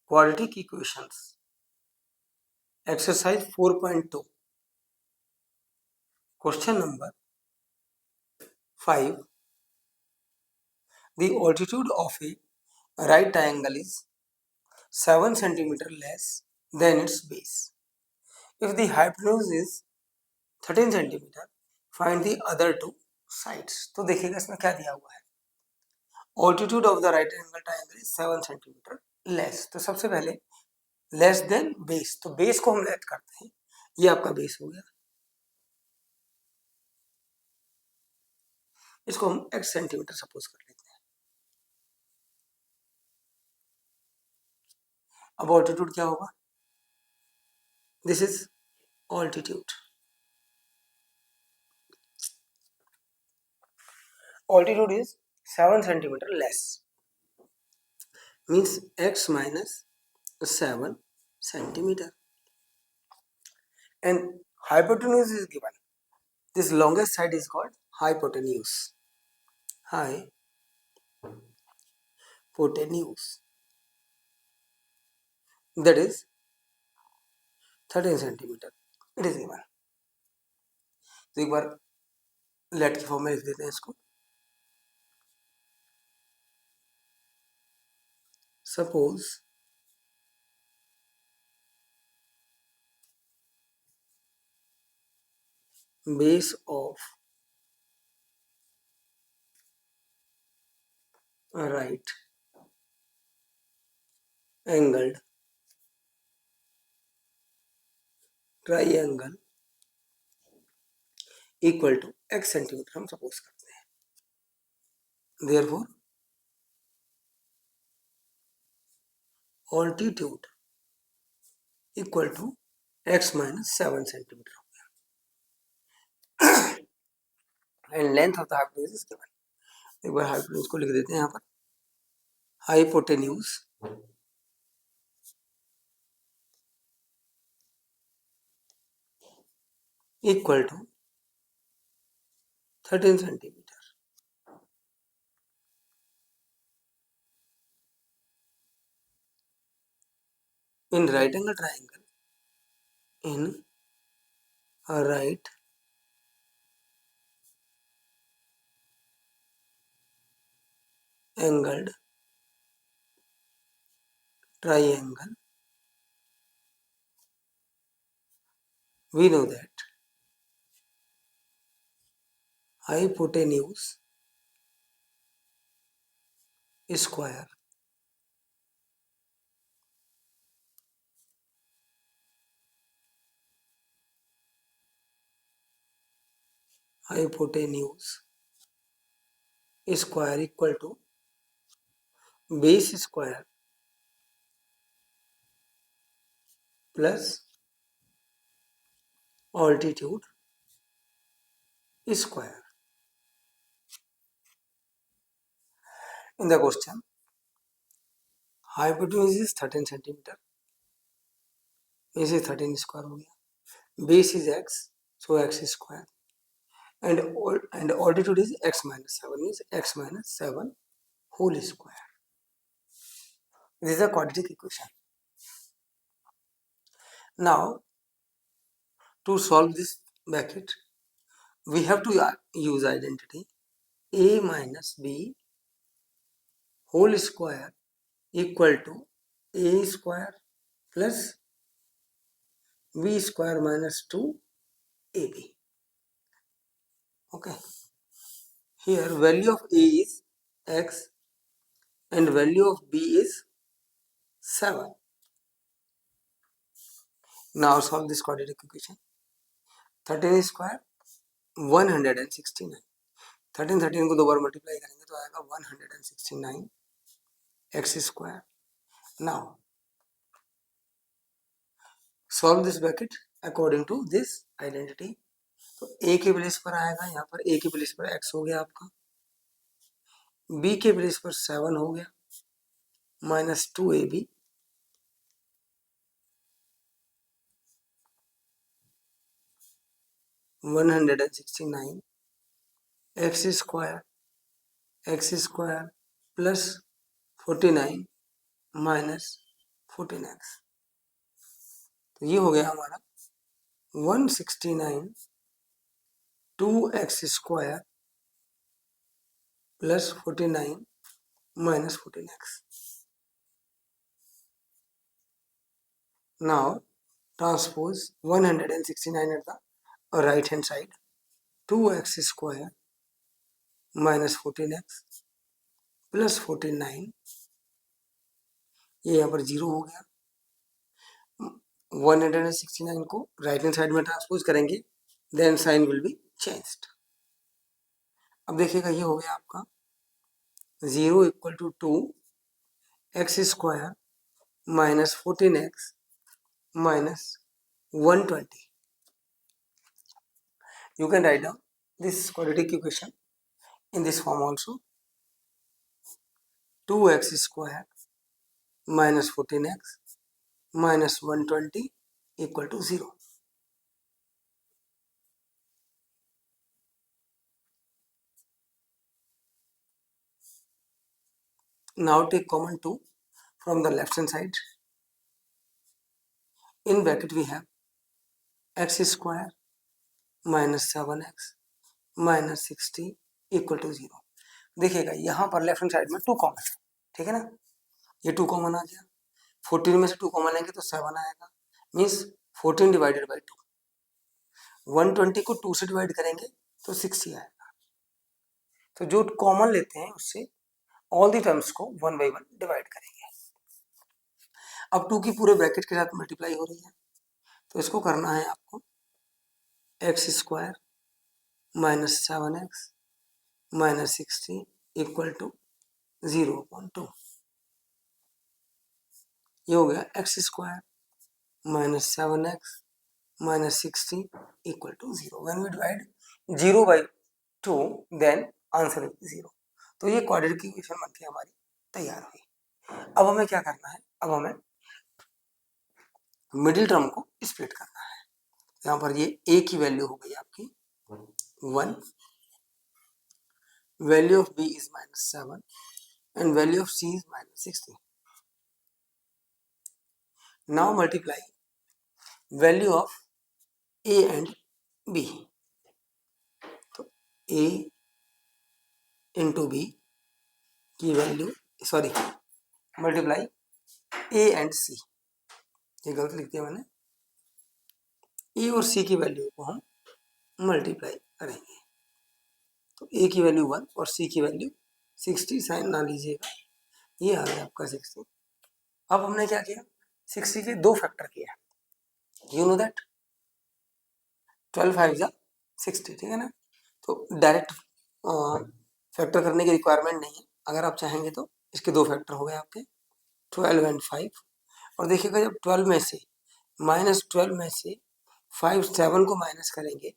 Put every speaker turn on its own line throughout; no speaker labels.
quadratic equations. Exercise 4.2. Question number 5. The altitude of a right triangle is 7 cm less than its base. If the hypotenuse is 13 cm, find the other two sides. तो देखिएगा इसमें क्या दिया हुआ है. Altitude of the right angle triangle is 7 cm less. तो सबसे पहले लेस देन बेस, तो बेस को हम लेट करते हैं. ये आपका बेस हो गया. इसको हम x सेंटीमीटर सपोज कर लेते हैं. अब ऑल्टीट्यूड क्या होगा? This is altitude. Altitude is 7 centimetre less, means x minus 7 centimeter, and hypotenuse is given. This longest side is called hypotenuse. Hypotenuse, that is 13 centimeter. It is given. तो एक बार late की form में लिख देते हैं इसको. Suppose base of a right angled triangle equal to x centimetre हम suppose करते हैं. Therefore altitude equal to x minus 7 centimeter हो गया. And length of the hypotenuse is given. एक बार hypotenuse को लिख देते हैं यहाँ पर. Hypotenuse equal to 13 centimeter. In right angle triangle, in a right angled triangle, we know that hypotenuse square equal to base square plus altitude square. In the question, hypotenuse is 13 centimeter. Base is 13 square हो गया. Base is x, so x square. And altitude is x minus 7, means x minus 7 whole square. This is a quadratic equation. Now, to solve this bracket, we have to use identity a minus b whole square equal to a square plus b square minus 2ab. Okay. Here value of a is x and value of b is 7. Now solve this quadratic equation. 13 square 169. 13 को दो बार multiply करेंगे तो आएगा 169 x square. Now solve this bracket according to this identity. तो a के place पर आएगा, यहाँ पर a के प्लेस पर x हो गया आपका, b के प्लेस पर 7 हो गया minus 2ab, (169) x square plus 49 minus 14x। तो ये हो गया हमारा 169 2x² plus 49 minus 14x. Now transpose 169 at the right hand side. 2x² minus 14x plus 49, ये यहाँ पर 0 हो गया। 169 को राइट हैंड साइड में ट्रांसपोज करेंगे, then sign will be changed. अब देखिएगा ये हो गया आपका 0 equal to 2x² minus 14x minus 120. You can write down this quadratic equation in this form also. 2x² minus 14x minus 120 equal to 0. Now take common 2 from the left hand side. In bracket we have x² minus 7x minus 60 equal to 0. देखिएगा यहाँ पर left hand side में 2 common है, ठीक है ना। ये 2 common आ गया, 14 में से 2 कॉमन लेंगे तो 7 आएगा, मीन्स 14 डिवाइडेड बाई 2। 120 को 2 से डिवाइड करेंगे तो 60 आएगा। तो जो कॉमन लेते हैं उससे ऑल दी टर्म्स को 1 बाई 1 डिवाइड करेंगे। अब 2 की पूरे ब्रैकेट के साथ मल्टीप्लाई हो रही है, तो इसको करना है आपको x² minus 7x minus 60 equal to 0.2. ये हो गया x² minus 7x minus 60 equal to 0. When we divide 0 by 2, then answer is 0. तो ये क्वाड्रेटिक इक्वेशन बनके हमारी तैयार हुई। अब हमें क्या करना है, अब हमें मिडिल टर्म को स्प्लिट करना है। यहाँ पर ये a की वैल्यू हो गई आपकी 1, value of b is -7 and value of c is -60. Now multiply value of a and b. तो a into b की value, sorry, multiply a and c, ये गलत लिख दिया मैंने। a और c की वैल्यू को हम मल्टीप्लाई करेंगे, तो a की वैल्यू 1 और c की वैल्यू 60, साइन ना लीजिएगा, ये आ गया आपका 60। अब हमने क्या किया, 60 के 2 फैक्टर किया, यू नो दैट 12 5 जा 60, ठीक है ना। तो डायरेक्ट फैक्टर करने की रिक्वायरमेंट नहीं है, अगर आप चाहेंगे तो इसके 2 फैक्टर हो गए आपके 12 एंड 5। और देखिएगा जब 12 में से -12 में से 5 7 को माइनस करेंगे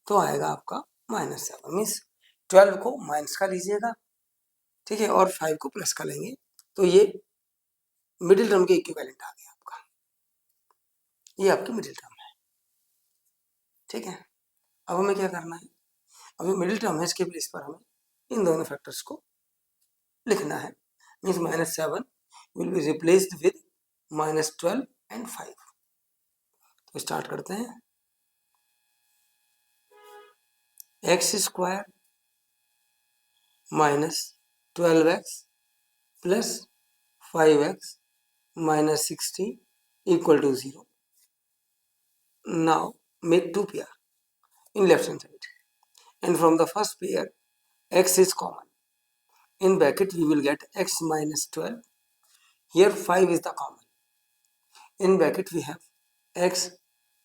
तो आएगा आपका -7, मीन्स 12 को माइनस का लीजिएगा, ठीक है, और 5 को प्लस का लेंगे, तो ये मिडिल टर्म के इक्विवेलेंट आ गया आपका, ये आपकी मिडिल टर्म है, ठीक है। अब हमें क्या करना है, अभी मिडिल टर्म है, इसके प्लेस पर हमें इन दोनों फैक्टर्स को लिखना है, means -7 will be replaced with -12 and 5। तो स्टार्ट करते हैं। x² minus 12x plus 5x minus 60 equal to 0. Now make 2 pair in left hand side, and from the first pair x is common. In bracket we will get x minus 12. Here 5 is the common. In bracket we have x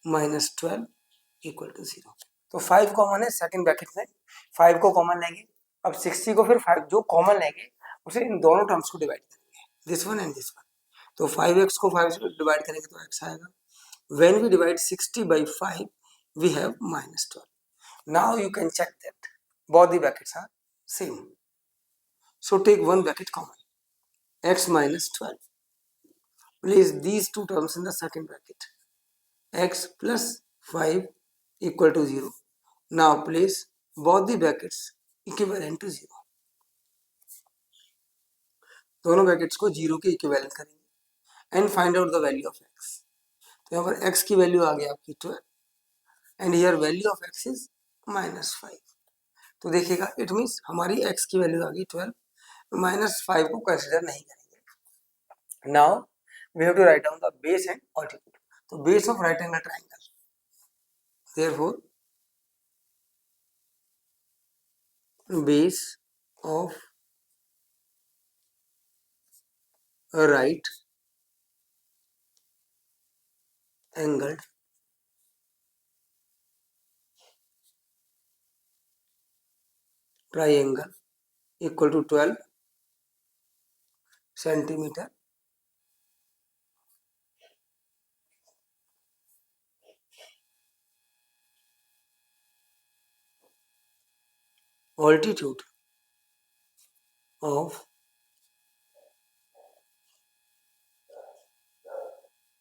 minus 12 equal to 0. तो 5 common है, second bracket में 5 को common लेंगे। अब 60 को फिर 5 जो common लेंगे उसे इन दोनों टर्म्स को डिवाइड करेंगे, this one and this one. तो 5x को 5 से डिवाइड करेंगे तो x आएगा। When we divide 60 by 5 we have -12. Now you can check that both the brackets are same, so take one bracket common, x minus 12. Place these two terms in the second bracket, x plus 5 equal to 0. Now place both the brackets equivalent to 0. दोनों brackets को 0 के equivalent करेंगे। And find out the value of x। तो यहाँ पर x की value आ गई आपकी 12 and here value of x is -5। तो देखिएगा इट मीन्स हमारी x की वैल्यू आ गई 12, -5 को कंसिडर नहीं करेंगे। Now we have to write down the base and altitude. तो base of right angle triangle, therefore base of a right angled triangle equal to 12 centimeter altitude of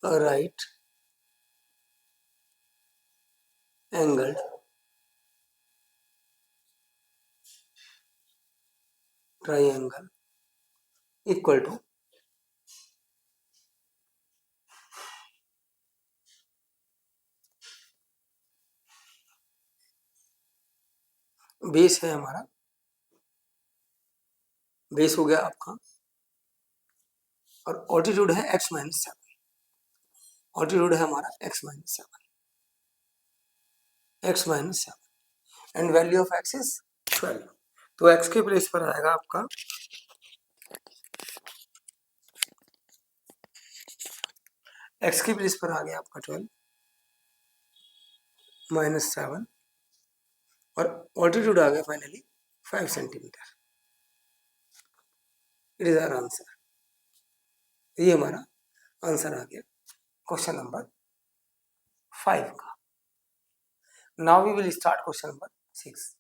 a right angled triangle equal to base है हमारा, base हो गया आपका, और altitude है x-7। Altitude है हमारा x-7 and value of x is 12। तो x के प्लेस पर आएगा आपका x की प्लेस पर आ गया आपका 12 -7 और ऑल्टीट्यूड आ गया finally 5 centimetre. It is our answer. ये हमारा आंसर आ गया क्वेश्चन नंबर 5 का। Now we will start question number 6।